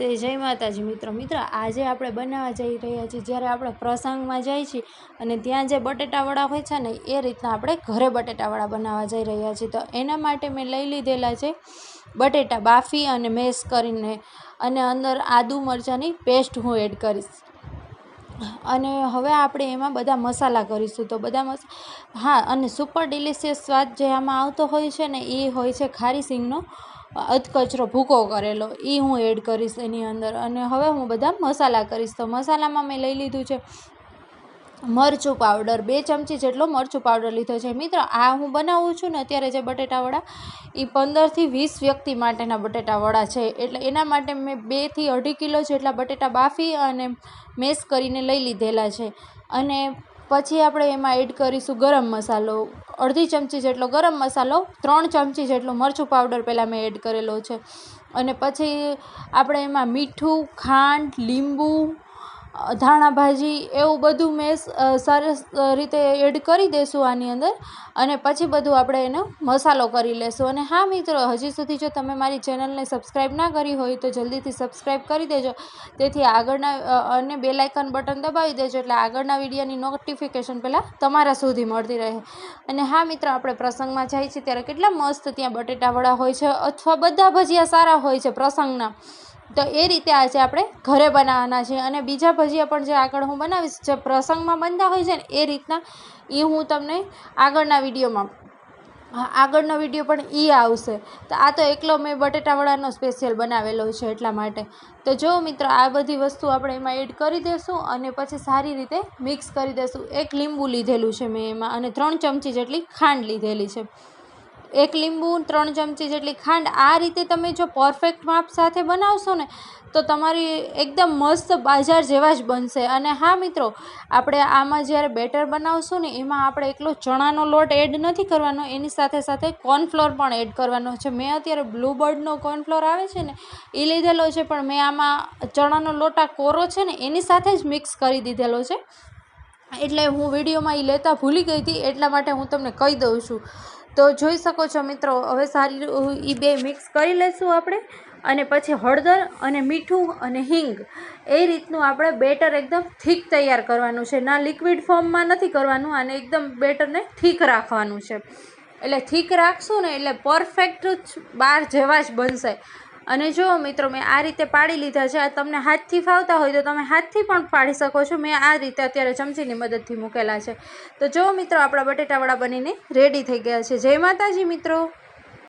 નમસ્તે, જય માતાજી મિત્રો આજે આપણે બનાવવા જઈ રહ્યા છીએ જ્યારે આપણે પ્રસંગમાં જઈએ છીએ અને ત્યાં જે બટેટાવડા હોય છે ને એ રીતના આપણે ઘરે બટેટાવડા બનાવવા જઈ રહ્યા છીએ। તો એના માટે મેં લઈ લીધેલા છે બટેટા બાફી અને મેશ કરીને, અને અંદર આદુ મરચાંની પેસ્ટ હું એડ કરીશ। અને હવે આપણે એમાં બધા મસાલા કરીશું। તો બધા અને સુપર ડિલિશિયસ સ્વાદ જે આમાં આવતો હોય છે ને એ હોય છે ખારી સિંગનો અધકચરો ભૂકો કરેલો, એ હું એડ કરીશ એની અંદર। અને હવે હું બધા મસાલા કરીશ। તો મસાલામાં મેં લઈ લીધું છે મરચું પાવડર, 2 ચમચી જેટલો મરચું પાવડર લીધો છે। મિત્રો આ હું બનાવું છું ને અત્યારે જે બટેટાવડા એ 15 થી 20 વ્યક્તિ માટેના બટેટાવડા છે, એટલે એના માટે મેં 2 થી 2.5 કિલો જેટલા બટેટા બાફી અને મેશ કરીને લઈ લીધેલા છે। અને પછી આપણે એમાં એડ કરીશું ગરમ મસાલો, 1/2 ચમચી જેટલો ગરમ મસાલો, 3 ચમચી જેટલો મરચું પાવડર પહેલાં મેં એડ કરેલો છે। અને પછી આપણે એમાં મીઠું, ખાંડ, લીંબુ, ધાણા ભાજી એવું બધું મેં સરસ રીતે એડ કરી દઈશું આની અંદર। અને પછી બધું આપણે એનો મસાલો કરી લેશું। અને હા મિત્રો, હજી સુધી જો તમે મારી ચેનલને સબસ્ક્રાઈબ ના કરી હોય તો જલ્દીથી સબસ્ક્રાઈબ કરી દેજો, તેથી આગળના અને બેલ આઇકન બટન દબાવી દેજો એટલે આગળના વિડીયોની નોટિફિકેશન પહેલાં તમારા સુધી મળતી રહે। અને હા મિત્રો, આપણે પ્રસંગમાં જઈએ છીએ ત્યારે કેટલા મસ્ત ત્યાં બટેટાવડા હોય છે, અથવા બધા ભજીયા સારા હોય છે પ્રસંગના, તો એ રીતે આજે આપણે ઘરે બનાવવાના છે। અને બીજા ભજીયા પણ જે આગળ હું બનાવીશ જે પ્રસંગમાં બનતા હોય છે ને એ રીતના, એ હું તમને આગળનો વિડીયો પણ એ આવશે। તો આ તો એકલો મેં બટેટાવડાનો સ્પેશિયલ બનાવેલો છે એટલા માટે। તો જો મિત્રો, આ બધી વસ્તુ આપણે એમાં એડ કરી દઈશું અને પછી સારી રીતે મિક્સ કરી દઈશું। 1 લીંબુ લીધેલું છે મેં એમાં, અને 3 ચમચી જેટલી ખાંડ લીધેલી છે। 1 લીંબુ, 3 ચમચી જેટલી ખાંડ, આ રીતે તમે જો પરફેક્ટ માપ સાથે બનાવશો ને તો તમારી એકદમ મસ્ત બાજાર જેવા જ બનશે। અને હા મિત્રો, આપણે આમાં જ્યારે બેટર બનાવશું ને એમાં આપણે એકલો ચણાનો લોટ એડ નથી કરવાનો, એની સાથે સાથે કોર્નફ્લોર પણ એડ કરવાનો છે। મેં અત્યારે બ્લુબર્ડનો કોર્નફ્લોર આવે છે ને એ લીધેલો છે, પણ મેં આમાં ચણાનો લોટ આ કોરો છે ને એની સાથે જ મિક્સ કરી દીધેલો છે, એટલે હું વિડીયોમાં એ લેતા ભૂલી ગઈ હતી, એટલા માટે હું તમને કહી દઉં છું। તો જોઈ શકો છો મિત્રો, હવે સારી એ બે મિક્સ કરી લઈશું આપણે। અને પછી હળદર અને મીઠું અને હિંગ, એ રીતનું આપણે બેટર એકદમ થીક તૈયાર કરવાનું છે, ના લિક્વિડ ફોર્મમાં નથી કરવાનું, અને એકદમ બેટરને થીક રાખવાનું છે। એટલે થીક રાખશું ને એટલે પરફેક્ટ બાર જેવા જ બનશે। અને જો મિત્રો, મેં આ રીતે પાડી લીધા છે। તમને હાથથી ફાવતા હોય તો તમે હાથથી પણ પાડી શકો છો, મેં આ રીતે અત્યારે ચમચીની મદદથી મૂકેલા છે। તો જો મિત્રો, આપણા બટેટાવડા બનીને રેડી થઈ ગયા છે। જય માતાજી મિત્રો।